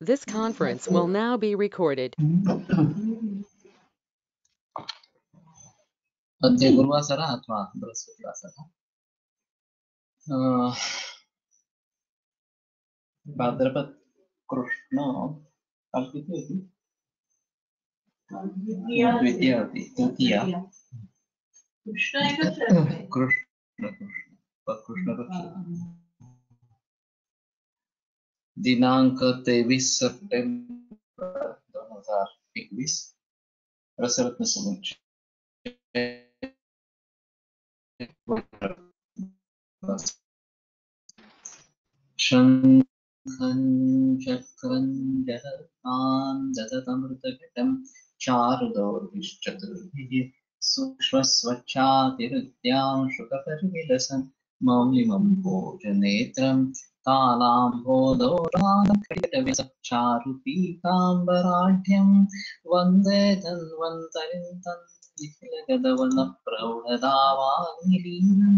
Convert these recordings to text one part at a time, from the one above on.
This conference will now be recorded. अद्य गुरुवासरः अथवा बृहस्पतिवासरः भाद्रपद कृष्ण तृतीया कृष्ण दिनांक 23 सितंबर 2021 रसरत्न समुच्चय शंखं चक्रं जलतां ददतमृतघटं चारुदौर्भिश्चतुर्भिः सूक्ष्मस्वच्छातिरुद्यां शुकपरिविलसन् मौलिमं भोजनेत्रं तालाम्भोदोरानक्रीडविसच्चारुपीताम्बराढ्यं वन्दे धन्वन्तरिं प्रौढदावाग्निलीनं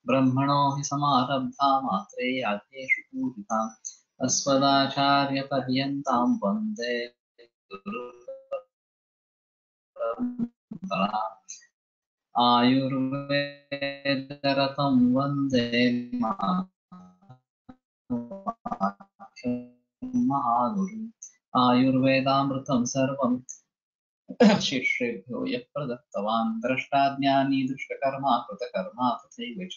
ब्रह्मणो हि समारब्धा मात्रे आद्येषु पूजिताम् अस्मदाचार्यपर्यन्तां वन्दे गुरुपरम्पराम् आयुर्वेदरतं वन्दे महागुरुम् आयुर्वेदामृतं सर्वं शिष्येभ्यो यः प्रदत्तवान् द्रष्टाज्ञानी दुष्टकर्मा कृतकर्मा तथैव च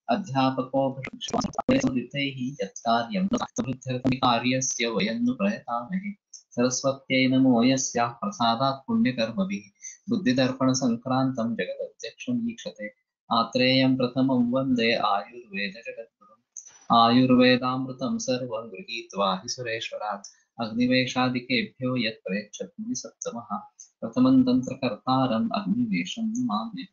अध्यापको भृत्यैः यत्कार्यं कार्यस्य वयं नु प्रयतामहे सरस्वत्यै नमो यस्याः प्रसादात् पुण्यकर्मभिः बुद्धिदर्पणसङ्क्रान्तं जगदध्यक्षं वीक्षते आत्रेयं प्रथमं वन्दे आयुर्वेदजगद्गुरुम् आयुर्वेदामृतं सर्वं गृहीत्वा हि सुरेश्वरात् अग्निवेशादिकेभ्यो यत् प्रयच्छति सप्तमः प्रथमं तन्त्रकर्तारम् अग्निवेशं नमामि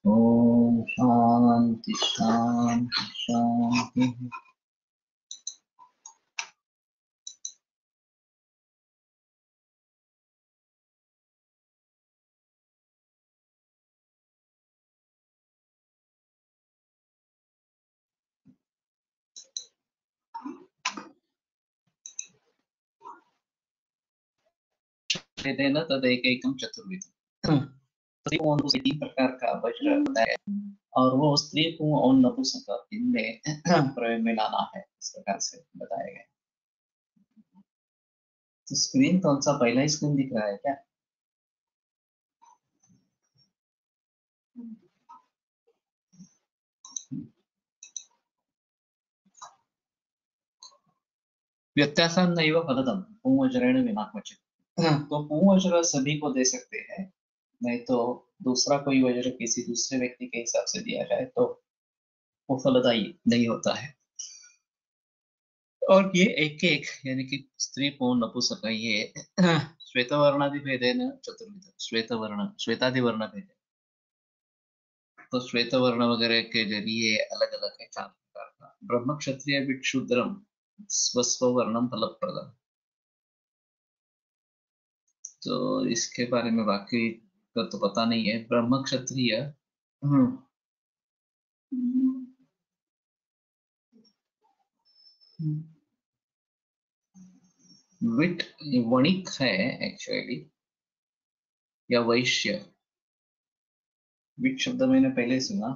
ओम शांति शांति शांति। वेदेन तदैकैकं चतुर्विधम्। स्त्री पुंस तीन प्रकार का वज्र बताया और वो स्त्री पुंस और नपुंसक इनमें प्रयोग में लाना है, इस प्रकार से बताया गया। तो स्क्रीन कौन सा पहला ही स्क्रीन दिख रहा है क्या? व्यत्यासं नैव फलदं पुंवज्रेण विनाक्वचित्। तो पुंवज्र सभी को दे सकते हैं, नहीं तो दूसरा कोई वज्र किसी दूसरे व्यक्ति के हिसाब से दिया जाए तो वो फलदायी नहीं होता है। और ये एक एक यानी कि स्त्री पुं नपुंसक ये श्वेतवर्णादि भेदेन चतुर्विध श्वेतवर्ण श्वेतादिवर्ण भेद। तो श्वेतवर्ण वगैरह के जरिए अलग अलग है 4 प्रकार का। ब्रह्म क्षत्रिय विक्षुद्रम स्वस्ववर्णम फलप्रदम। तो इसके बारे में बाकी का तो पता नहीं है। ब्रह्म क्षत्रिय विट वणिक है एक्चुअली, या वैश्य। विट शब्द मैंने पहले सुना।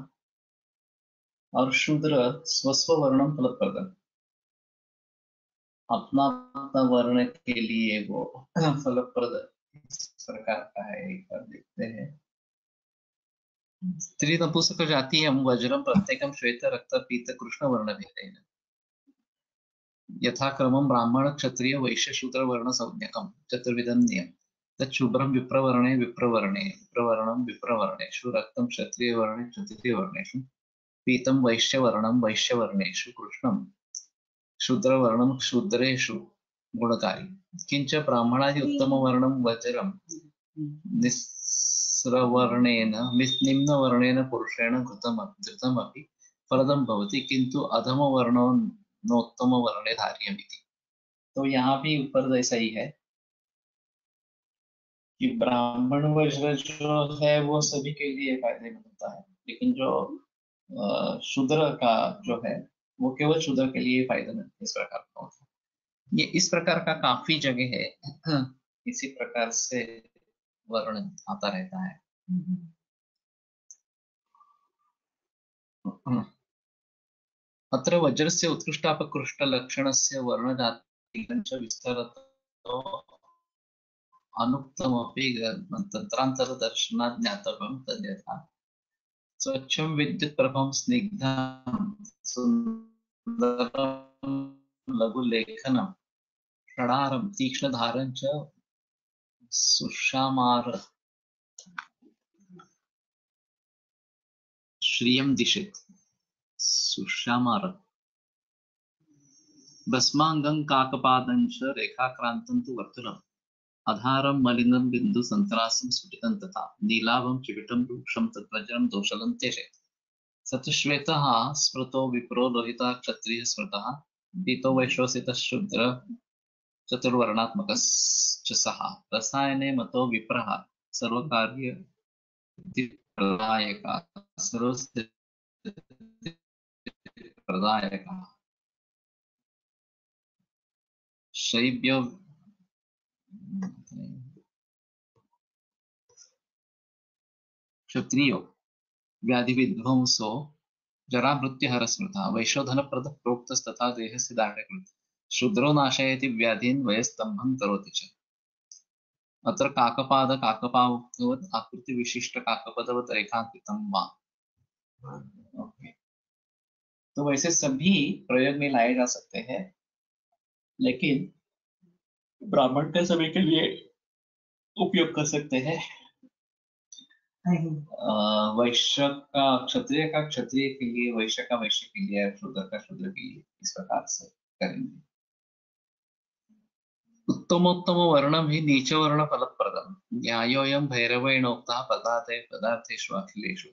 और शूद्र स्वस्व वर्णम फलप्रदम, अपना अपना वर्ण के लिए वो फलप्रद इस प्रकार का है। एक बार देखते हैं। स्त्री नपुंसक जाति हम वज्रम प्रत्येकम श्वेत रक्त पीत कृष्ण वर्ण भेदेन यथाक्रमं ब्राह्मण क्षत्रिय वैश्य शूद्र वर्ण संज्ञकम चतुर्विधम नियम तच्छुभ्रम विप्रवर्णे विप्रवर्णे विप्रवर्णम विप्रवर्णेषु रक्तं क्षत्रिय वर्णे क्षत्रिय वर्णेषु पीतं वैश्यवर्णम वैश्यवर्णेषु कृष्णं शूद्रवर्णम शूद्रेषु गुणकारी। किंच ब्राह्मणादि उत्तमवर्णं वज्रं निस्रवर्णेन निम्नवर्णेन पुरुषेण धृतमपि फलदं भवति, किंतु अधमवर्णो नोत्तमवर्णे धार्यमिति। तो यहाँ भी ऊपर जैसा ही है कि ब्राह्मण वज्र जो है वो सभी के लिए फायदेमंद होता है, लेकिन जो शूद्र का जो है वो केवल शूद्र के लिए फायदेमंद इस प्रकार का होता है। ये इस प्रकार का काफी जगह है, इसी प्रकार से वर्ण आता रहता है। अत्र वज्रस्य उत्कृष्टापकृष्टलक्षणस्य वर्णजातिकञ्च विस्तरतो अनुक्तमपि तन्त्रान्तरदर्शनात् ज्ञातव्यं तद्यथा स्वच्छं विद्युत्प्रभं स्निग्धं सुन्दरं लघुलेखनं षडारं तीक्ष्णधारं च सुषामार श्रियं दिशेत्। सुषामार भस्मांगं काकपादं च रेखाक्रान्तं तु वर्तुलम् अधारं मलिनं बिंदु संत्रासं स्फुटितं तथा नीलाभं चिकिटं रूक्षं तद्वज्रं दोषलं त्यजेत्। सतश्वेतः स्मृतो विप्रो लोहितः क्षत्रियः स्मृतः पीतो वैश्वसितः शूद्र चतुर्वर्णात्मकश्च सः रसायने मतो विप्रः सर्वकार्य प्रदायकः प्रदायकः शैब्यो क्षत्रियो व्याधि विध्वंसो जरा मृत्युहर स्मृतः वैश्वधनप्रद प्रोक्तस्तथा देहस्य दाढ्यकृत शूद्रो नाशयति व्याधीन् वयस्तंभं करोति च। अत्र काकपाद काकपाववत् आकृति विशिष्ट काकपदवत् रेखांकितं वा। ओके, तो वैसे सभी प्रयोग में लाए जा सकते हैं, लेकिन ब्राह्मण के समय के लिए उपयोग कर सकते हैं, वैश्य का क्षत्रिय का क्षत्रिय के लिए, वैश्य का वैश्य के लिए, शूद्र का शूद्र के लिए, इस प्रकार से करेंगे। उत्तमोत्तम वर्णम ही नीच वर्ण फलप्रदम न्यायोयम भैरवेणोक्तः पदार्थेषु अखिलेषु।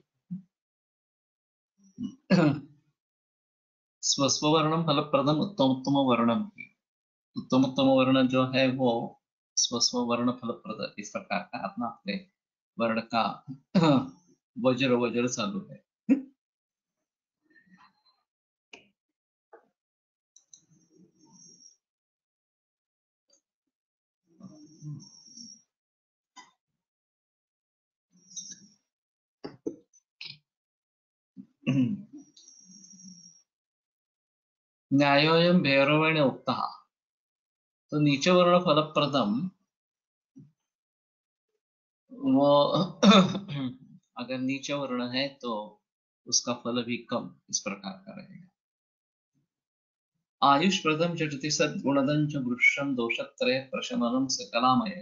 स्वस्ववर्णम फलप्रदम उत्तमोत्तम वर्णम ही, उत्तमोत्तम वर्ण जो है वो स्वस्ववर्ण फलप्रद, इस प्रकार का अपना अपने वर्ण का वज्र वज्र चालू है। न्यायोयम भैरवेण उक्तः, तो नीच वर्ण फलप्रदम वो अगर नीच वर्ण है तो उसका फल भी कम इस प्रकार का रहेगा। आयुष प्रदम चटति सद्गुणदं च वृक्षं दोषत्रय प्रशमनम सकलामय।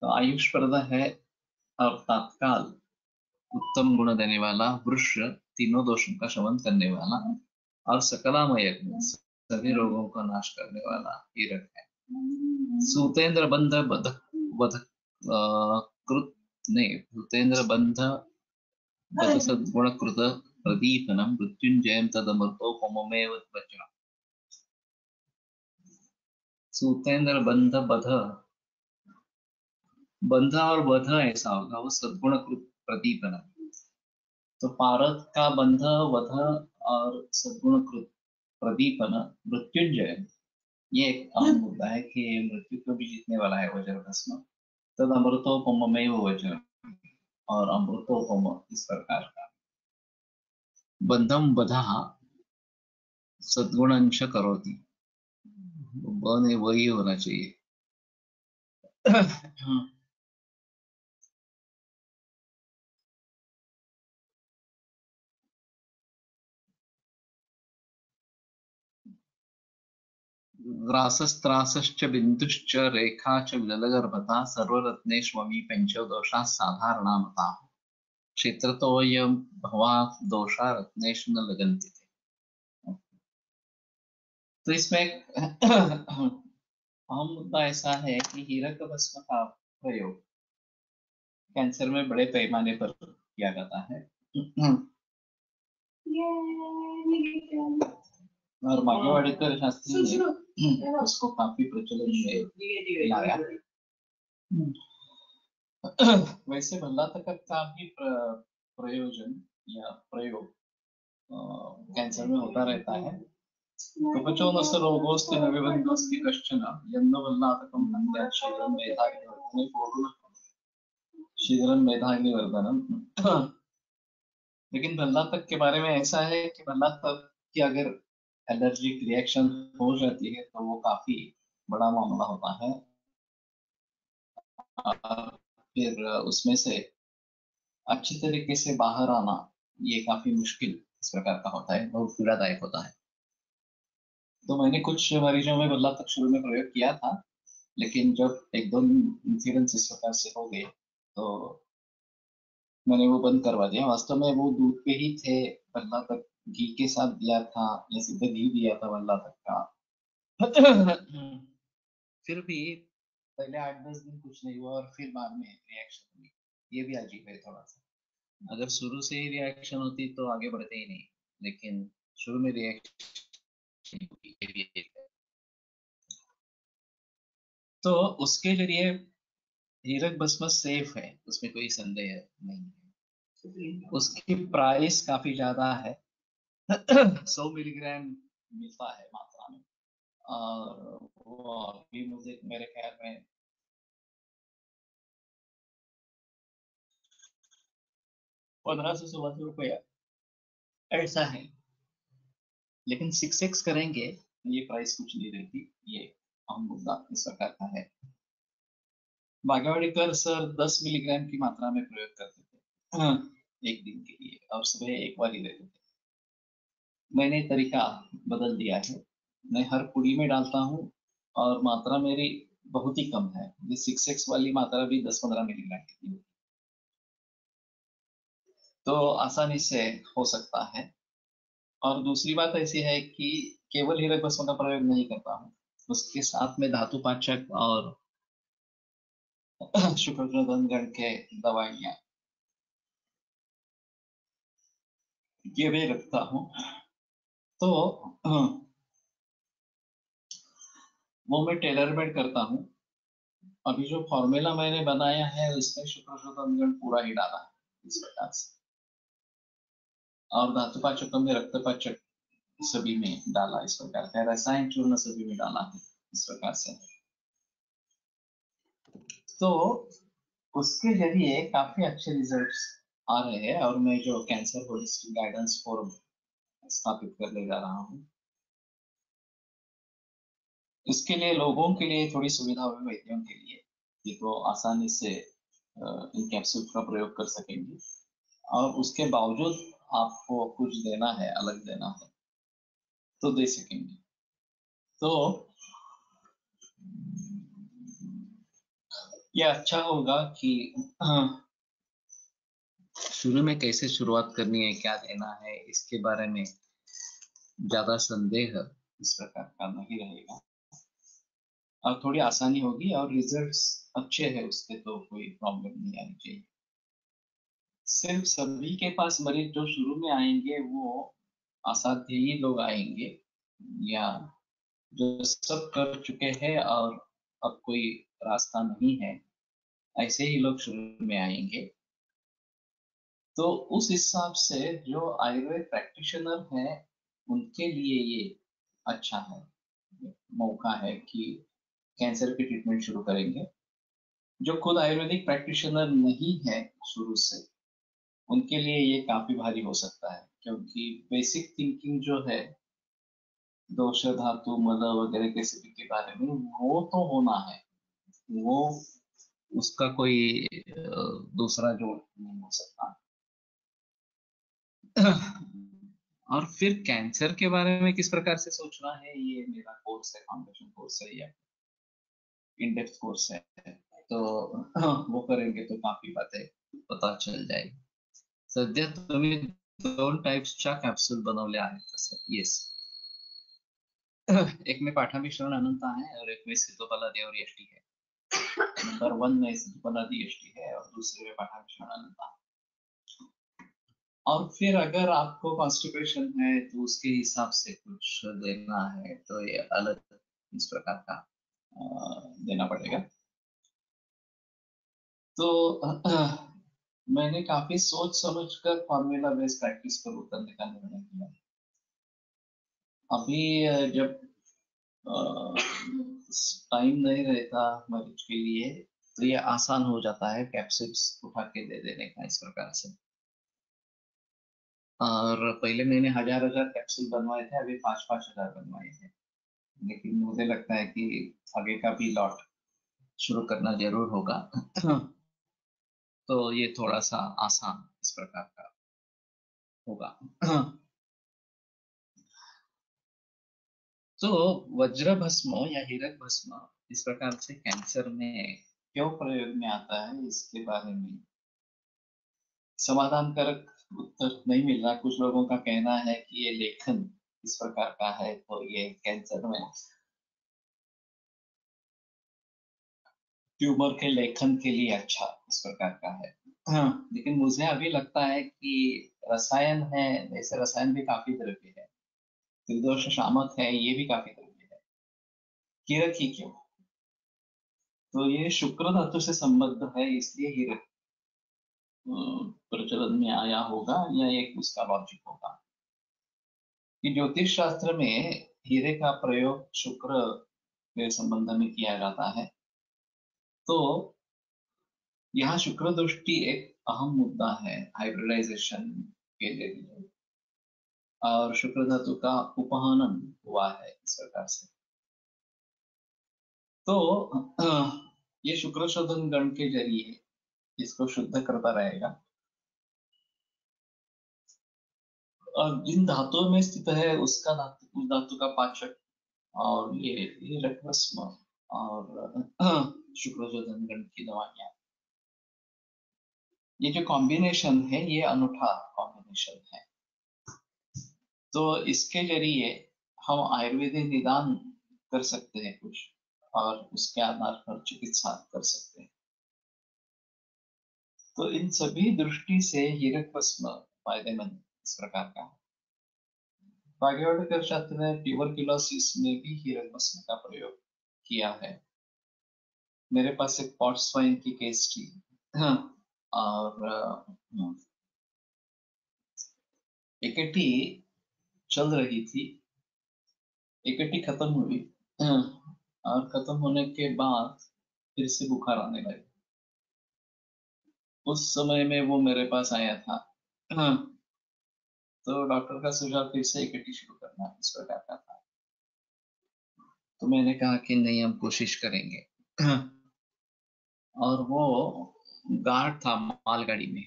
तो आयुष प्रद है और तत्काल उत्तम गुण देने वाला, वृक्ष तीनों दोषों का शमन करने वाला, और सकलामय सभी रोगों का नाश करने वाला हीरक है। सूतेन्द्र बंध बध कृत ने भूतेन्द्र बंध बध सद्गुण कृत प्रदीपनम मृत्युंजयम तदमृतोपमेव वज्रम। सूतेन्द्र बंध बध, बंध और बध ऐसा होगा वो सद्गुण कृत प्रदीपनम। तो पारद का बंध वध और सद्गुण कृत प्रदीपन मृत्युंजय, ये एक अहम मुद्दा है कि मृत्यु को भी जीतने वाला है वज्र भस्म। तद अमृतोपमेव वज्र, और अमृतोपम इस प्रकार का। बंधम बधः सद्गुणंश करोति, बने वही होना चाहिए। ग्रासस्त्रासश्च बिंदुश्च रेखा च विललगर्भता सर्वरत्नेष्वमी पंचदोषाः साधारणा मता क्षेत्रतोऽयं भवा दोषा रत्नेषु न लगन्ति थे। तो इसमें अहम मुद्दा ऐसा है कि हीरक भस्म का प्रयोग कैंसर में बड़े पैमाने पर किया जाता है। और मागेवाड़कर शास्त्री ने उसको काफी प्रचलन में लाया। वैसे भल्लातक का भी प्रयोजन या प्रयोग कैंसर में होता रहता है। कपचोनस्य रोगोऽस्ति न विबन्धोऽस्ति कश्चन यन्नभल्लातकं हन्त्यात् शीघ्रं मेधाग्निवर्धने पूर्णः शीघ्रं मेधाग्निवर्धनम्। लेकिन भल्लातक के बारे में ऐसा है कि भल्लातक की अगर एलर्जिक रिएक्शन हो जाती है तो वो काफी बड़ा मामला होता है। फिर उसमें से अच्छी तरीके से बाहर आना ये काफी मुश्किल इस प्रकार का होता है, बहुत पीड़ादायक होता है। तो मैंने कुछ मरीजों में भल्लातक शुरू में प्रयोग किया था, लेकिन जब एक दो इंसिडेंस इस प्रकार से हो गए तो मैंने वो बंद करवा दिया। वास्तव में वो दूध पे ही थे, भल्लातक घी के साथ दिया था या सीधे घी दिया था भल्लातक का। फिर भी पहले 8-10 दिन कुछ नहीं हुआ और फिर बाद में रिएक्शन हुई। ये भी अजीब है थोड़ा सा। अगर शुरू से ही रिएक्शन होती तो आगे बढ़ते ही नहीं, लेकिन शुरू में रिएक्शन हुई, ये भी एक है। तो उसके लिए हीरक भस्म सेफ है, उसमें कोई संदेह नहीं है। उसकी प्राइस काफी ज्यादा है। 100 मिलीग्राम मिलता है मात्रा में, और वो अभी मुझे मेरे ख्याल में 1500 से 1600 रुपया ऐसा है। लेकिन 6x करेंगे ये प्राइस कुछ नहीं रहती। ये अहम मुद्दा इस प्रकार का है। बागेवाड़ीकर सर 10 मिलीग्राम की मात्रा में प्रयोग करते थे एक दिन के लिए, और सुबह एक बार ही लेते थे। मैंने तरीका बदल दिया है, मैं हर पुड़ी में डालता हूँ और मात्रा मेरी बहुत ही कम है। ये 6x वाली मात्रा भी 10-15 मिलीग्राम की होती है, तो आसानी से हो सकता है। और दूसरी बात ऐसी है कि केवल हीरक भस्म का प्रयोग नहीं करता हूँ, उसके साथ में धातु पाचक और शुक्रशोधन गण के दवाइयाँ ये भी रखता हूँ। तो वो मैं टेलर मेड करता हूँ। अभी जो फॉर्मूला मैंने बनाया है उसमें शुक्रशोधन गण पूरा ही डाला है इस प्रकार से, और धातु पाचक में रक्तपाचक सभी में डाला इस प्रकार का, रसायन चूर्ण सभी में डाला है इस प्रकार से। तो उसके जरिए काफी अच्छे रिजल्ट्स आ रहे हैं, और मैं जो कैंसर होलिस्टिक गाइडेंस फोरम स्थापित करने जा रहा हूँ, इसके लिए लोगों के लिए थोड़ी सुविधा हुई, वैद्यों के लिए ये तो आसानी से इन कैप्सूल का प्रयोग कर सकेंगे, और उसके बावजूद आपको कुछ देना है, अलग देना है तो दे सकेंगे। तो ये अच्छा होगा कि शुरू में कैसे शुरुआत करनी है, क्या देना है, इसके बारे में ज्यादा संदेह इस प्रकार का नहीं रहेगा, और थोड़ी आसानी होगी, और रिजल्ट्स अच्छे हैं उसके, तो कोई प्रॉब्लम नहीं आनी चाहिए। सिर्फ सभी के पास मरीज जो शुरू में आएंगे वो असाध्य ही लोग आएंगे, या जो सब कर चुके हैं और अब कोई रास्ता नहीं है, ऐसे ही लोग शुरू में आएंगे। तो उस हिसाब से जो आयुर्वेद प्रैक्टिशनर हैं उनके लिए ये अच्छा है, मौका है कि कैंसर की ट्रीटमेंट शुरू करेंगे। जो खुद आयुर्वेदिक प्रैक्टिशनर नहीं है शुरू से, उनके लिए ये काफी भारी हो सकता है, क्योंकि बेसिक थिंकिंग जो है दोष धातु मल वगैरह के सभी के बारे में वो तो होना है, वो उसका कोई दूसरा जोड़ नहीं हो सकता। और फिर कैंसर के बारे में किस प्रकार से सोचना है, ये मेरा कोर्स है, फाउंडेशन कोर्स है या इन डेप्थ कोर्स है, तो वो करेंगे तो काफी बातें पता चल जाएगी। सध्या तुम्ही 2 टाइप्सच्या कॅप्सूल बनवल्या आहेत सर? येस. एक में पाठाभिषरण अनंता है और एक में स्थितोपलादि और यष्टि है। नंबर 1 में स्थितोपलादि यष्टि है और दूसरे में पाठाभिषरण अनंता। और फिर अगर आपको कॉन्स्टिपेशन है तो उसके हिसाब से कुछ देना है तो ये अलग इस प्रकार का देना पड़ेगा। तो मैंने काफी सोच समझकर फॉर्मूला बेस्ड प्रैक्टिस पर उतरने का निर्णय किया। अभी जब टाइम नहीं रहता मरीज के लिए तो ये आसान हो जाता है कैप्सूल्स उठा के दे देने का इस प्रकार से। और पहले मैंने 1000 कैप्सूल बनवाए थे, अभी 5-5 हजार बनवाए हैं। लेकिन मुझे लगता है कि आगे का भी लॉट शुरू करना जरूर होगा। तो ये थोड़ा सा आसान इस प्रकार का होगा। तो वज्र भस्म या हीरक भस्म इस प्रकार से कैंसर में क्यों प्रयोग में आता है, इसके बारे में समाधानकारक उत्तर नहीं मिल रहा। कुछ लोगों का कहना है कि ये लेखन इस प्रकार का है तो ये कैंसर में ट्यूमर के लेखन के लिए अच्छा इस प्रकार का है। हाँ, लेकिन मुझे अभी लगता है कि रसायन है, ऐसे रसायन भी काफी द्रव्य है, त्रिदोष शामक है, ये भी काफी द्रव्य है। हीरक ही क्यों? तो ये शुक्र धातु से संबद्ध है, इसलिए हीरक प्रचलन में आया होगा, या एक उसका लॉजिक होगा कि ज्योतिष शास्त्र में हीरे का प्रयोग शुक्र के संबंध में किया जाता है। तो यहाँ शुक्र दृष्टि एक अहम मुद्दा है हाइब्रिडाइजेशन के लिए, और शुक्र धातु का उपहनन हुआ है इस प्रकार से। तो ये शुक्र शोधन गण के जरिए इसको शुद्ध करता रहेगा। और जिन धातुओं में स्थित है उसका धातु, उस धातु का पाचक, और ये रक्तभस्म और शुक्र शोधन गण की दवाइयां, ये जो कॉम्बिनेशन है ये अनूठा कॉम्बिनेशन है। तो इसके जरिए हम आयुर्वेदिक निदान कर सकते हैं कुछ, और उसके आधार पर चिकित्सा कर सकते हैं। तो इन सभी दृष्टि से हीरक भस्म फायदेमंद इस प्रकार का है। भाग्यवर्धकर शास्त्र ने ट्यूबरक्यूलोसिस में भी हीरक भस्म का प्रयोग किया है। मेरे पास एक पॉट स्वाइन की केस थी। हाँ, और इकट्ठी चल रही थी, इकट्ठी खत्म हुई। हाँ, और खत्म होने के बाद फिर से बुखार आने लगा। उस समय में वो मेरे पास आया था। हाँ, तो डॉक्टर का सुझाव फिर से इकट्ठी शुरू करना इस प्रकार का था। तो मैंने कहा कि नहीं, हम कोशिश करेंगे। हाँ, और वो गार्ड था मालगाड़ी में।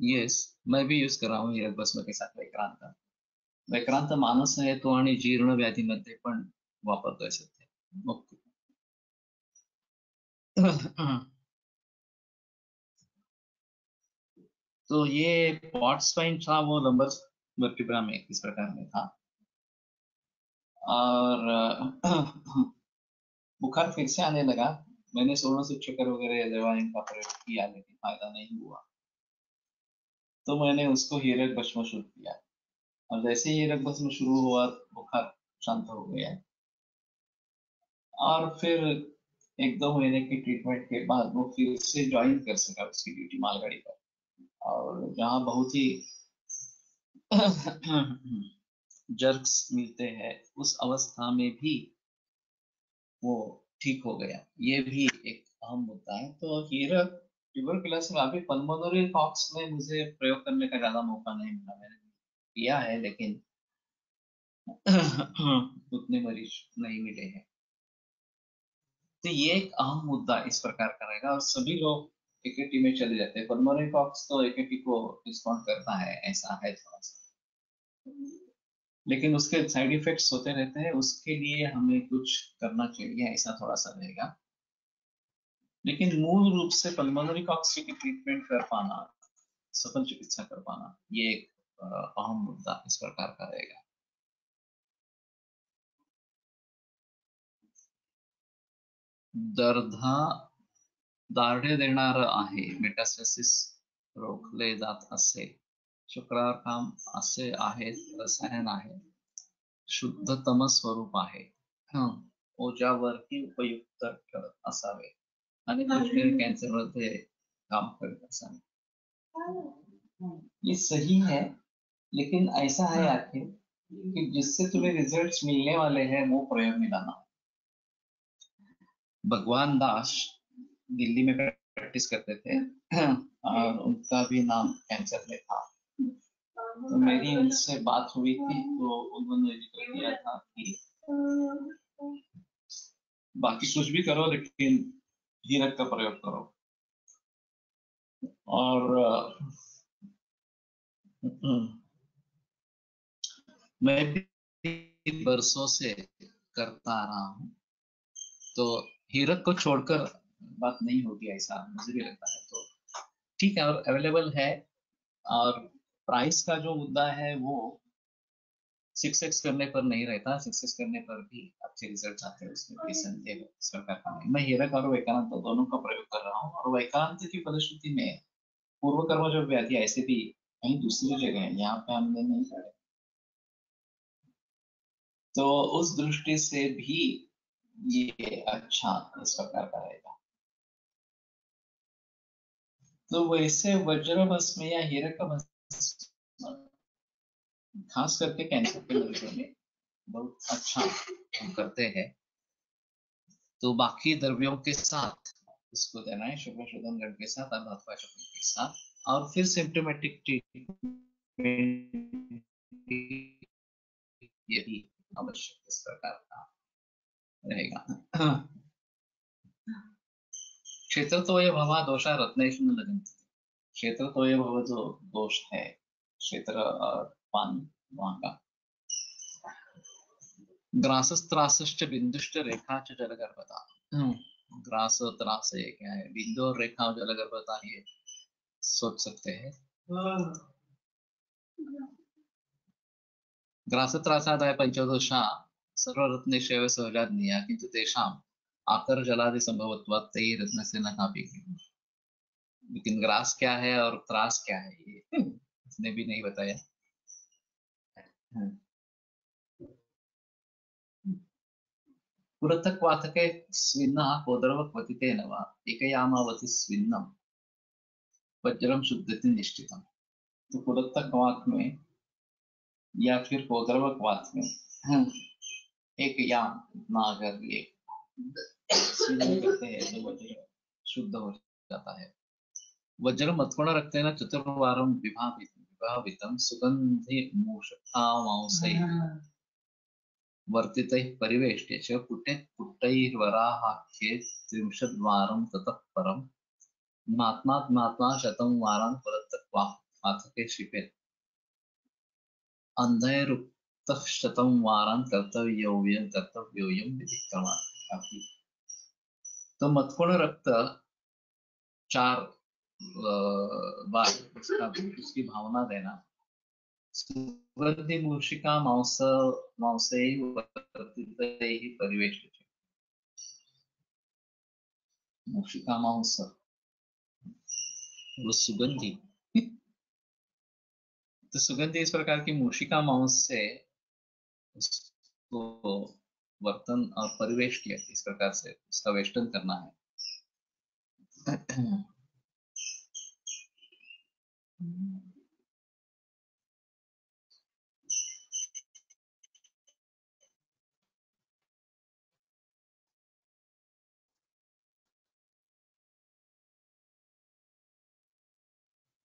यस, मैं भी यूज कर रहा हूँ हीरक भस्म के साथ वैक्रांत। वैक्रांत मानस आहे तो आणि जीर्ण व्याधीमध्ये पण वापरतोय सध्या। ओके। तो ये पॉट स्वाइन था, वो लंबर वर्टिब्रा में इस प्रकार में था। और बुखार फिर से आने लगा। मैंने सोलह सूचकर वगैरह दवाई का प्रयोग किया लेकिन फायदा नहीं हुआ। तो मैंने उसको हीरक भस्म शुरू किया, और जैसे ही हीरक भस्म शुरू हुआ बुखार शांत हो गया। और फिर 1-2 महीने की ट्रीटमेंट के बाद वो फिर से ज्वाइन कर सका उसकी ड्यूटी मालगाड़ी पर। और जहाँ बहुत ही जर्क्स मिलते हैं उस अवस्था में भी वो ठीक हो गया। ये भी एक अहम मुद्दा है। तो हीरक ट्यूबरकुलोसिस में अभी पल्मोनरी कॉक्स में मुझे प्रयोग करने का ज्यादा मौका नहीं मिला। मैंने किया है लेकिन उतने मरीज नहीं मिले हैं। तो ये एक अहम मुद्दा इस प्रकार का रहेगा, और सभी लोग एकेटी में चले जाते हैं। पल्मोनरी कॉक्स तो एकेटी को रिस्पॉन्ड करता है, ऐसा है थोड़ा सा, लेकिन उसके साइड इफेक्ट्स होते रहते हैं। उसके लिए हमें कुछ करना चाहिए, ऐसा थोड़ा सा रहेगा। लेकिन मूल रूप से पल्मोनरी कॉक्सी की ट्रीटमेंट कर पाना, सफल चिकित्सा कर पाना, ये एक अहम मुद्दा इस प्रकार का रहेगा। दर्धा दाढे देणारं आहे, मेटास्टॅसिस रोखले जात असे, शुक्रार काम असे आहे, रसायन आहे, शुद्धतम स्वरूप आहे, ओजावरही उपयुक्त ठरत असावे आणि दृष्टीने कॅन्सरमध्ये काम करत असावे। ये सही है, लेकिन ऐसा है आखिर कि जिससे तुम्हें रिजल्ट्स मिलने वाले हैं वो प्रयोग में लाना। भगवान दास दिल्ली में प्रैक्टिस करते थे और उनका भी नाम कैंसर में था। तो मेरी उनसे बात हुई थी तो उन्होंने जिक्र किया था कि बाकी कुछ भी करो लेकिन हीरक का प्रयोग करो। और मैं भी बरसों से करता आ रहा हूँ, तो हीरक को छोड़कर बात नहीं होगी ऐसा मुझे भी लगता है। तो ठीक है, और अवेलेबल है, और प्राइस का जो मुद्दा है वो 6x करने पर नहीं रहता, 6x करने पर भी अच्छे रिजल्ट आते हैं, उसमें कोई संदेह इस प्रकार का नहीं। मैं हीरक और वैकांत दोनों का प्रयोग कर रहा हूँ, और वैकांत की फलश्रुति में पूर्व कर्म जो व्याधि ऐसे भी कहीं दूसरी जगह है, यहाँ पे हमने नहीं करे, तो उस दृष्टि से भी ये अच्छा इस प्रकार का रहेगा। तो वैसे वज्र भस्म या हीरक का भस्म खास करके कैंसर के मरीजों में बहुत अच्छा काम करते हैं। तो बाकी द्रव्यों के साथ इसको देना है, शुक्र शोधन द्रव्य के साथ और धातु शुक्र के साथ, और फिर सिम्टोमेटिक ट्रीटमेंट ये भी आवश्यक इस प्रकार का रहेगा। क्षेत्र तो ये भवा दोषा रत्नेश में लगनती, क्षेत्र तो ये भव जो दोष है, क्षेत्र और पान वहां का, ग्रासस्त्रासश्च बिंदुश्च रेखा च जलगर्भता। ग्रास त्रास है क्या है, बिंदु और रेखा और जलगर्भता, ये सोच सकते हैं। ग्रासत्रासादाय पंचदोषा सर्वरत्नेषु सहजाज्ञेया किंतु तेषाम् आकर जलादि संभवत्वात् तैः रत्नस्य न कापि। लेकिन ग्रास क्या है और त्रास क्या है ये इसने भी नहीं बताया। पुरतक्वाथके स्विन्नः कोदरवक्वथितेन वा एकयामावति स्विन्नम् वज्रम शुद्धति निश्चितम। तो पुरतक वात में या फिर कोदरवक वात में एक याम ना अगर ये स्विन्न करते हैं तो वज्र शुद्ध हो जाता है। वज्र मत्कोण रक्तेन चतुर्वारं विभावितं सुगंधि मूषकामांसैः वर्तितैः परिवेष्ट्य च पुटैर्वराहाख्ये 30 ततः परं महात्मा शतं वारान् पुरतक्वाथके क्षिपेत् अंधैरुक्तः शतं वारान् कर्तव्योऽयं विधिक्रमः। तो मत्कोण रक्त 4 बार उसकी भावना देना, सुगंधि मूषिका मांसैः वर्तितैः परिवेष्ट्य, मूषिका मांस वो सुगंधि तो सुगंधि इस प्रकार की मूषिका मांस से उसको वर्तन और परिवेश किया, इस प्रकार से उसका वेष्टन करना है।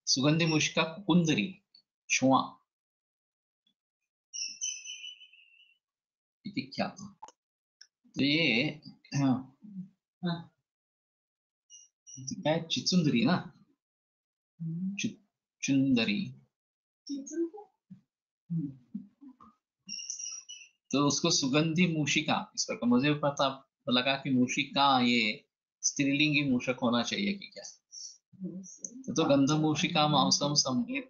सुगंधि मूषिका कुंदरी छुआ इति ख्यातम्। तो ये क्या चिचुंदरी ना, चुंदरी, तो उसको सुगंधि मूषिका इस प्रकार, मुझे पता लगा कि मूषिका ये स्त्रीलिंगी मूषक होना चाहिए कि क्या? तो गंधमूषिका मांसम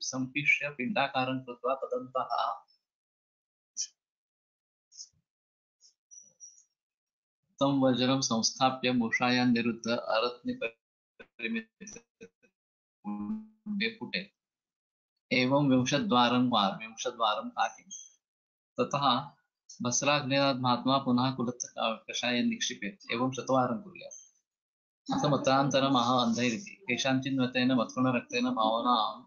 संपिष्य पिंडाकारं कृत्वा तदन्तः तं वज्रं संस्थाप्य मूषायां निरुद्ध अरत्निपरिमिते पुटे एवं विंशद्वारं कार्यं ततः भस्राग्नेनात् महात्मा पुनः कुलत्थकषायं निक्षिपेत् एवं शतवारं कुर्यात्। अथ मतान्तरम् अह अन्धैरिति केषाञ्चिन्मतेन मत्कुणरक्तेन भावनाम्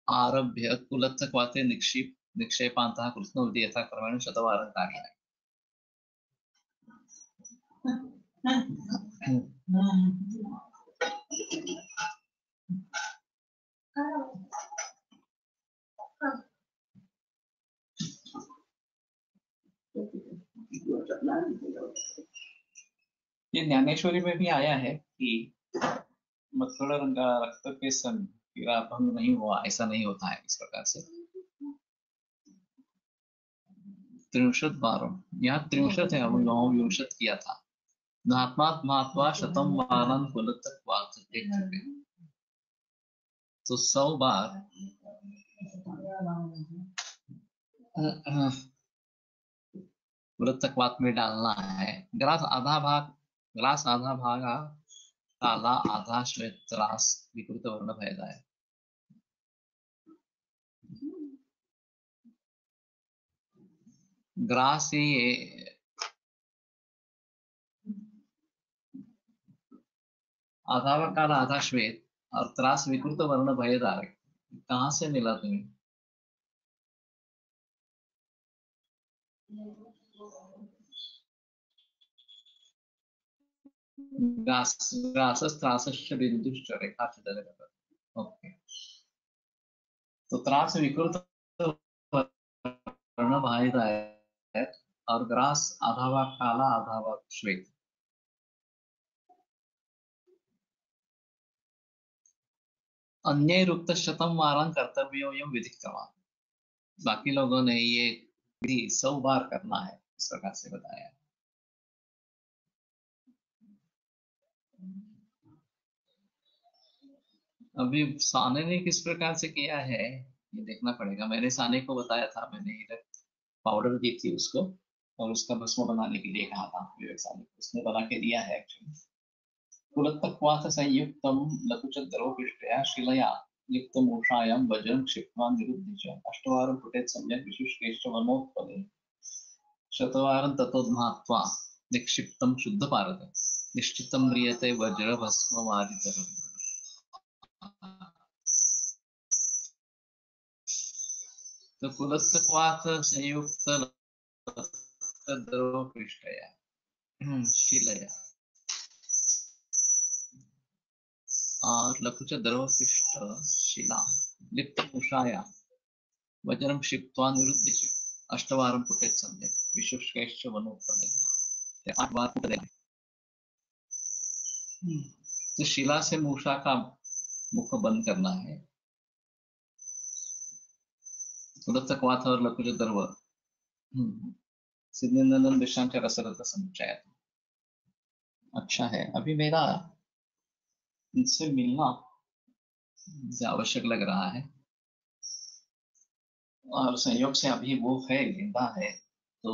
आरभ्य कुलत्थक्वाते निक्षेपान्तः कृत्स्नोति यथा क्रमेण शतवारं कार्याणि। ये ज्ञानेश्वरी में भी आया है कि मथुरा रक्त के पीड़ा भंग नहीं हुआ, ऐसा नहीं होता है इस प्रकार से। 63 बार यहाँ 63 है, हम यहाँ 63 किया था। नात्मात् महात्मा शतम वारन कुलत्थक्वात् तो 100 बार कुलत्थक्वात् में डालना है। ग्रास आधा भाग काला आधा श्वेत त्रास विकृत वर्ण भयदा है। ग्रास ये आधा भाग काला आधा श्वेत और त्रास विकृत वर्ण भयदार कहाँ से मिला तुम्हें? ग्रासस्त्रासश्च बिंदुश्च रेखाचितः। ओके, तो त्रास विकृत वर्ण भयदार है और ग्रास आधा भाग काला आधा भाग श्वेत। अन्य रुक्त शतम वारान कर्तव्योयम विधिक्रमात्। बाकी लोगों ने ये विधि 100 बार करना है इस प्रकार से बताया। अभी साने ने किस प्रकार से किया है ये देखना पड़ेगा। मैंने साने को बताया था, मैंने इधर पाउडर दी थी उसको और उसका भस्म बनाने के लिए कहा था विवेक साने को, उसने बना के दिया है एक्चुअली। कुलत्थक्वाथ संयुक्तम लघुचन्द्रोपिष्टया शिलया युक्तमूषायां वज्रं क्षिप्त्वा निरुद्ध्य अष्टवारं पुटेत् सम्यक् विशुष्केश्च वनोत्पले शतवारं ततोद्धात्वा निक्षिप्तं शुद्धपारद निश्चितं म्रियते वज्रभस्मवारितरम्। तो कुलत्थक्वाथ संयुक्त लघुचन्द्रोपिष्टया शिलया और लघुचन्द्रोपिष्ट शिला लिप्तमूषायां वज्रं क्षिप्त्वा निरुद्ध्य अष्टवारं पुटेत् सम्यक् विशुष्कैश्च वनोत्पले 8 बार पुटे। तो शिला से मूषा का मुख बंद करना है। कुलत्थक्वाथ और लघुचन्द्रव सिद्धिनंदन विश्रांत रसरत समुच्चय। अच्छा है, अभी मेरा इनसे मिलना आवश्यक लग रहा है और संयोग से अभी वो है जिंदा है तो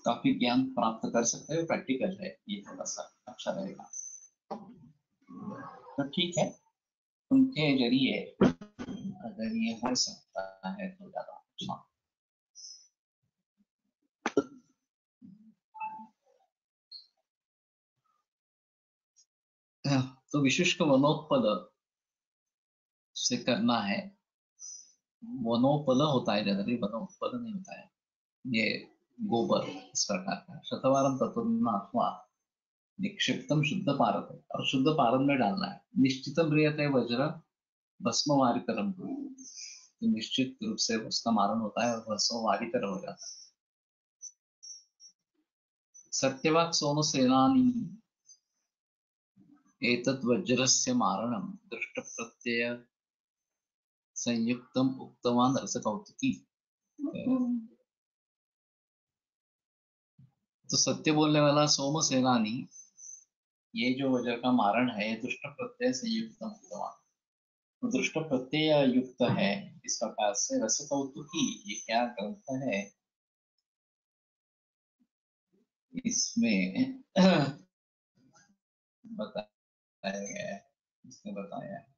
काफी ज्ञान प्राप्त कर सकते हैं। प्रैक्टिकल है ये, थोड़ा सा अच्छा रहेगा। तो ठीक है, उनके जरिए अगर ये हो सकता है तो ज्यादा अच्छा। तो विशुष्क वनोत्पल से करना है। वनोपल होता है जनरली, वनोत्पल नहीं होता है। ये गोबर इस प्रकार का। शतवारम तत्वा निक्षिप्तम शुद्ध पारद और शुद्ध पारद में डालना है। निश्चितम म्रियते वज्र भस्म वारितरम, तो निश्चित रूप से उसका मारण होता है और भस्म वारितर हो जाता है। सत्यवाक् सोमसेनानी एतत् वज्रस्य मारणं दृष्टप्रत्यय संयुक्तम उक्तवान रसकौतुकी। तो सत्य बोलने वाला सोमसेनानी, ये जो वज्र का मारण है, ये दुष्ट प्रत्यय से युक्त हुआ। तो दुष्ट प्रत्यय युक्त है। इस प्रकार से रस कौतुकी, ये क्या ग्रंथ है, इसमें बताया गया है, इसने बताया है।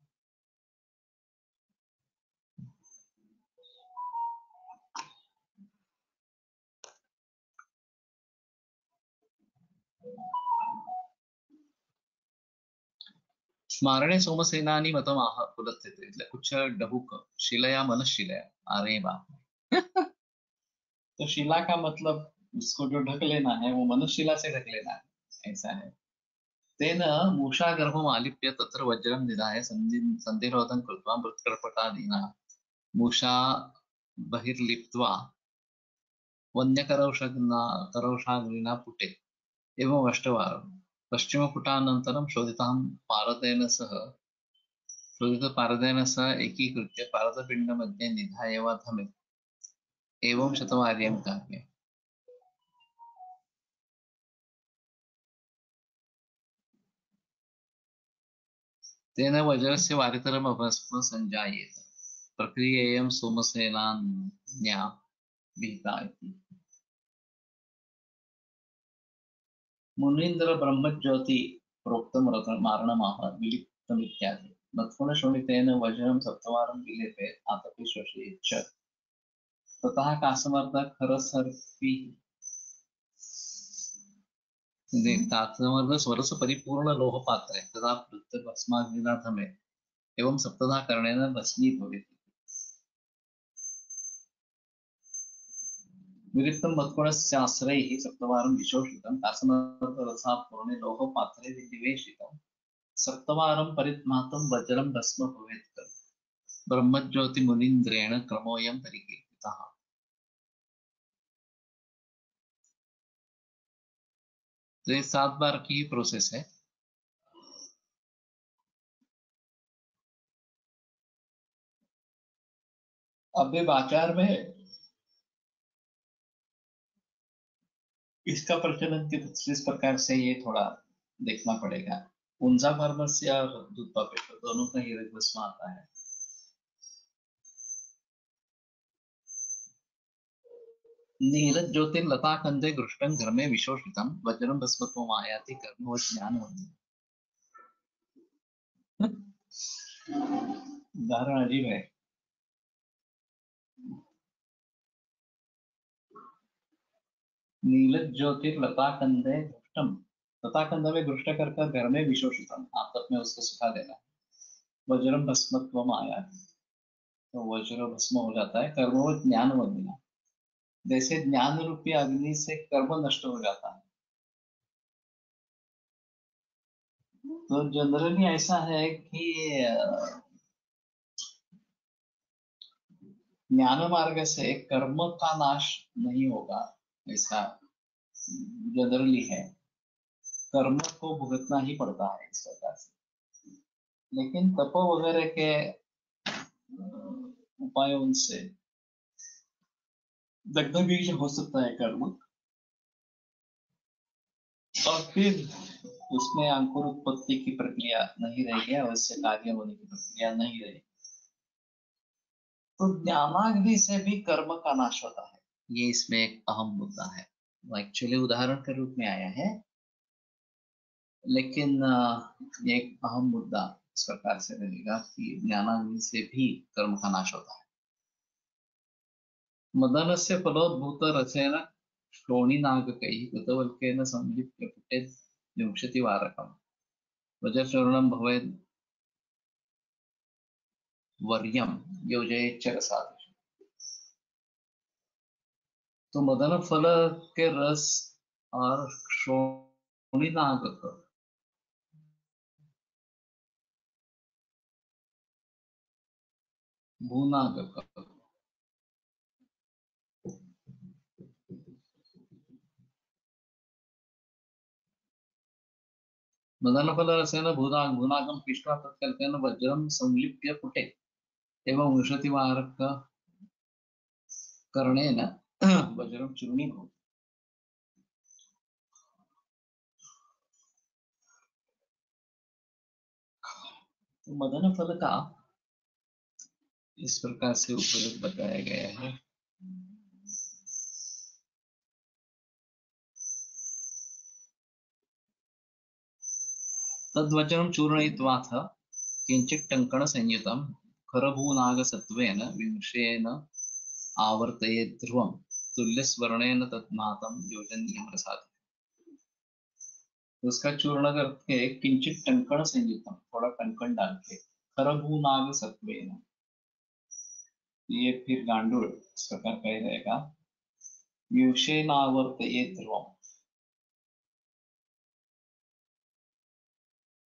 स्मारणे सोमसेनानी मतमाह पुलत्थिते, એટલે कुछ डबुक शिलया मनशिलया, अरे बाप। तो शिला का मतलब उसको जो ढक लेना है वो मनुशिला से ढक लेना है, ऐसा है। तेन मूषा गर्भम आलिप्य तत्र वज्रम निधाय संधिरोधं कृत्वा मृत्कर्पटादीना मूषा बहिर्लिप्त्वा वन्यकरौषाग्निना पुटे एवं अष्टवारं पश्चिमपुटानन्तरं शोधितपारदेन सह एकीकृत्य पारदपिण्डमध्ये निधाय वा धमे एवं शतवार्यं कार्ये। तेन वज्रस्य वारितरम् अभस्म संजायेत, प्रक्रियेयं सोमसेनान्या विहिता इति। मुनीन्द्र ब्रह्मज्योति प्रोक्तं मारणमाह विलिप्तमित्यादि मत्कुणशोणितेन वज्रं सप्तवारं विलेपे आतपे श्वसेत् च ततः कासमर्दक हरसर्पी तात्मर्द स्वरस परिपूर्ण लोहपात्र तथा भस्माग्निना धमे एवं सप्तधा करणेन भस्मी भवेत्। विलिप्तं मत्कुणस्याश्रैः सप्तवारं विशोषितं कासमर्दरसात् पूर्णे लोहपात्रे निवेशितं सप्तवारं परित्मातं वज्रं भस्म भवेत्। ब्रह्मज्योति मुनीन्द्रेण क्रमोऽयं परिकीर्तितः। तो ये 7 बार की प्रोसेस है। अब आचार में इसका प्रचलन किस प्रकार से, ये थोड़ा देखना पड़ेगा। ऊंजा फार्मसी और दूध पेपर दोनों का ही भस्म आता है। नीरज ज्योतिर्लता कंदे घृष्टं घर्मे विशोषितं वज्रं भस्मत्वम् आयाति कर्मवत् ज्ञानवत्। उदाहरण अजीब है। नीलज ज्योतिर्लता कंदे घृष्टम, लता कंद में घृष्ट कर घर में विशोषितम, आप तक में उसको सुखा देना। वज्रम भस्मत्वम आयाति, तो वज्र भस्म हो जाता है। कर्मवत् ज्ञानवत्, जैसे ज्ञान रूपी अग्नि से कर्म नष्ट हो जाता है। तो जनरली ऐसा है कि ज्ञान मार्ग से कर्म का नाश नहीं होगा, ऐसा जनरली है। कर्म को भुगतना ही पड़ता है इस प्रकार से। लेकिन तप वगैरह के उपायों से दग्ध बीज हो सकता है कर्म, और फिर उसमें अंकुर उत्पत्ति की प्रक्रिया नहीं रहेगी, अवश्य कार्य होने की प्रक्रिया नहीं रहेगी। तो ज्ञानाग्नि से भी कर्म का नाश होता है, ये इसमें एक अहम मुद्दा है। वो एक्चुअली उदाहरण के रूप में आया है, लेकिन एक अहम मुद्दा इस प्रकार से रहेगा कि ज्ञानाग्नि से भी कर्म का नाश होता है। मदनस्य फलोद्भूत रसेन श्रोणीनागकैः कृतवल्क्येन संलिप्य पुटेत् विंशतिवारकम् वज्रचूर्णं भवेत् वर्यं योजयेच्च रसादिषु। तो मदन फल के रस और श्रोणीनागक, भूनागक, मदनफलरसेन भूनागं पिष्ट्वा तत्कल्पेन वज्रं संलिप्य पुटे एवं विंशतिवारक करणेन वज्रं चूर्णीभूतम्। तो मदन फल का इस प्रकार से उपयोग बताया गया है। तद्वचनं चूर्णयित्वाथ किंचित् टङ्कण संयुतं खरभूनागसत्त्वेन विंशेन आवर्तयेत् ध्रुवं तुल्यस्वर्णेन तद्मातं योजनीयं रसात्। उसका चूर्ण करके किंचित टंकण संयुतम, थोड़ा टंकण डाल के, खरभूनाग सत्वेन, ये फिर गांडूल इस प्रकार का ही रहेगा। विंशेनावर्तये ध्रुवम,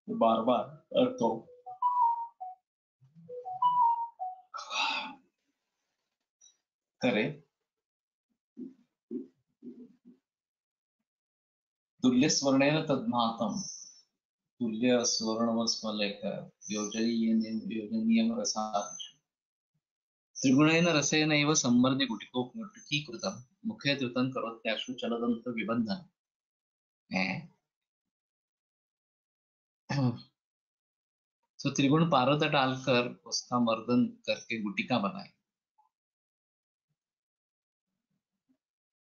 बार बार तो करे। तुल्य स्वर्णेन तद्मातम, तुल्य स्वर्ण वस्म लेकर योजनीयं रसात्। त्रिगुणेन रसेनैव सम्मर्द्य गुटिकीकृतं मुखे धृतं करोत्याशु चलदंत विबंधन। तो त्रिगुण पारद डालकर उसका मर्दन करके गुटिका बनाए।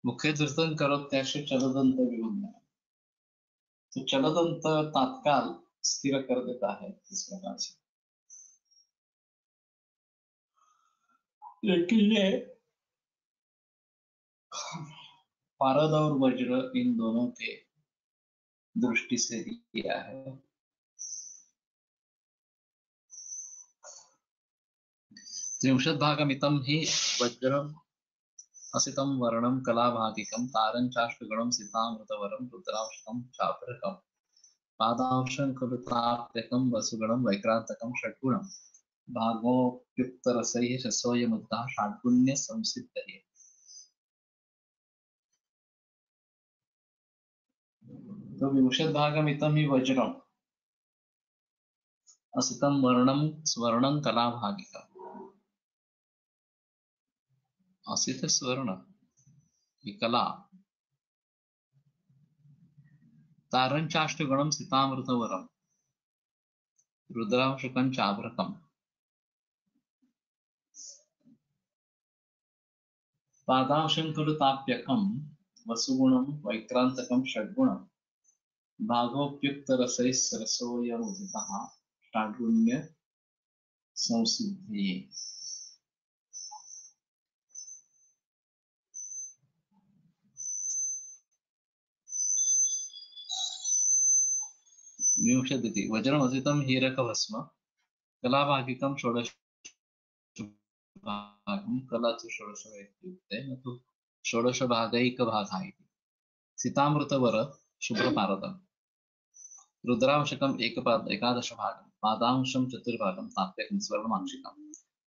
मुखे धृतं करोत्याशु चलदंत विबंधन, तो चलदंत तात्काल स्थिर कर देता है इस प्रकार से। लेकिन ये पारद और वज्र इन दोनों के दृष्टि से दिया है। त्रिंशत् भागमितं हि वज्रम असितं वर्णम कलाभागिकं तारं चाष्टगुणं सीतामृतवरं रुद्रांशकं चापरकं पादांशं कलुताप्यकं वसुगणं वैक्रांतकं षड्गुणं भागोप्युक्तरसैः शसोऽयमुद्धा षाड्गुण्य संसिद्धये। तो विंशत् भागमितं हि वज्रम असितं वर्णम स्वर्णं कलाभागिकं, असित स्वर्ण कला, तारं चाष्टगुणं सीतामृतवरं रुद्रांशकं चाभरकं पादांशं खलु ताप्यकं वसुगुणं वैक्रांतकं षड्गुणं भागोप्युक्तरसैः सरसोऽयमुदितः षाड्गुण्य संसिद्धये। विंशतिति वज्रमसितं हीरकभस्म कलाभागिकं षोडश भागं, कला तु षोडशः न तु षोडशभागैकभागः इति। सीतामृतवर शुभ्रपारदम्, रुद्रांशकम् एकादश भागं, पादांशं चतुर्भागं, ताप्यकं स्वर्णमांशिकं,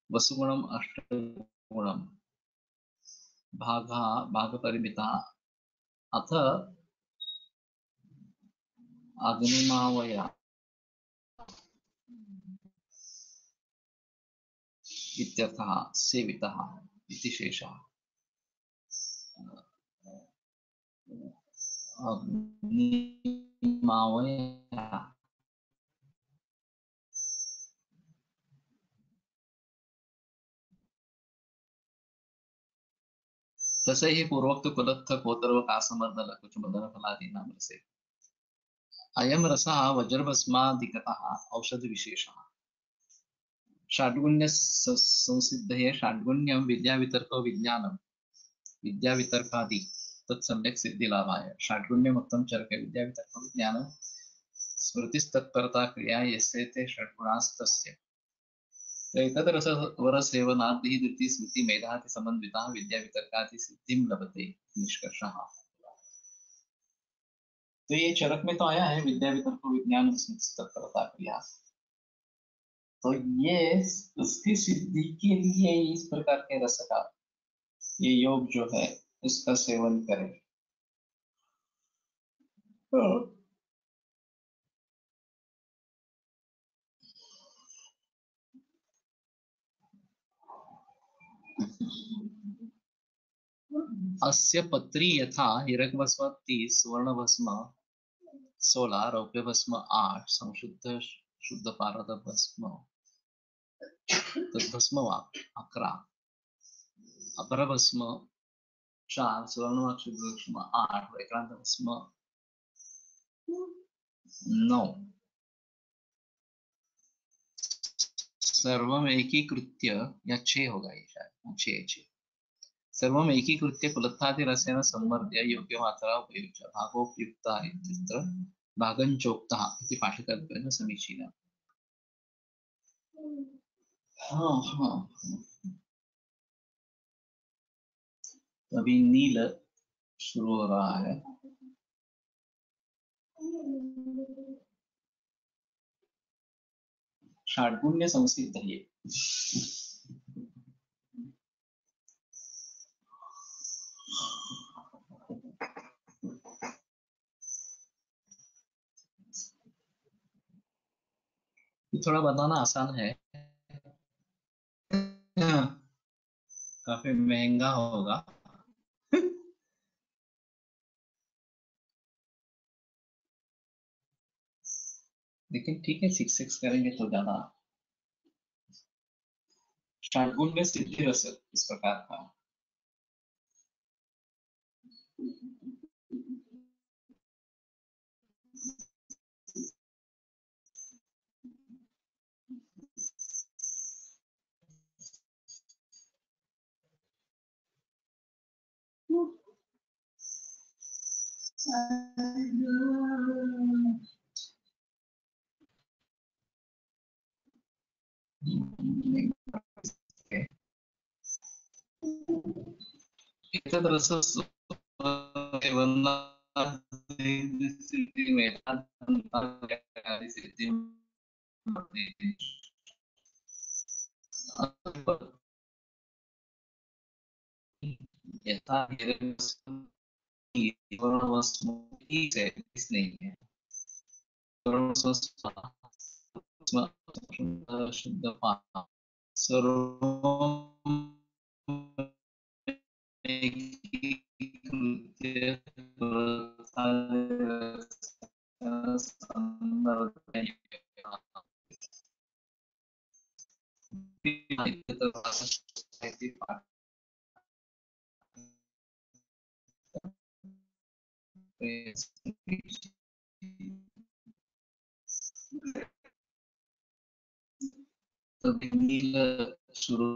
वसुगुणम् अष्टगुणं, भागपरिमितः अथ अग्निमावया इत्यर्थः सेवितः इति शेषः। अग्निमावया तस्य हि पूर्वोक्त कुलत्थ कोतरवकासमर्दल कुछ मदन फलादीनां रसे अयं रसः वज्रभस्मादिकतः औषधविशेषः। षड्गुण्य संसिद्धये षड्गुण्यं विद्यावितर्को विज्ञानं विद्यावितर्कादि तत्सम्यक् सिद्धिलाभाय। षड्गुण्यमुक्तं चरके विद्यावितर्को विज्ञानं स्मृतिस्तत्परता क्रिया यस्य ते षड्गुणास्तस्य। एतद्रसवरसेवनाद् धृति स्मृति मेधाति समन्विता विद्यावितर्कादि सिद्धिं लभते निष्कर्षः। तो ये चरक में तो आया है विद्या वितर्क विज्ञान तत्परता क्रिया, तो ये उसकी सिद्धि के लिए इस प्रकार के रस का ये योग जो है इसका सेवन करें। अस्य पत्री यथा हिरकभस्म 30 स्वर्ण भस्म 16 रौप्य भस्म 8 संशुद्ध शुद्ध पारद भस्म, तद्भस्म 11, अपरभस्म 4, सुवर्णवाक शुद्ध भस्म 8, वैक्रांत भस्म 9. सर्वम एकीकृत्य या 6 होगा ये शायद 6. सर्वम एकीकृत्य कुलत्थादि रसेन संवर्ध्य योग्य मात्रा उपयुज्य भागोपयुक्ता इत्यत्र भागञ्चोक्तः इति पाठकत्वेन समीचीनम्. हाँ. अभी नील शुरू हो रहा है. षाड्गुण्य संसिद्ध है ये. थोड़ा बताना आसान है. काफी महंगा होगा. लेकिन ठीक है 6 करेंगे तो ज्यादा. षाड्गुण में सिद्धि रस इस प्रकार का. नहीं है. शुद्ध पाप नील शुरू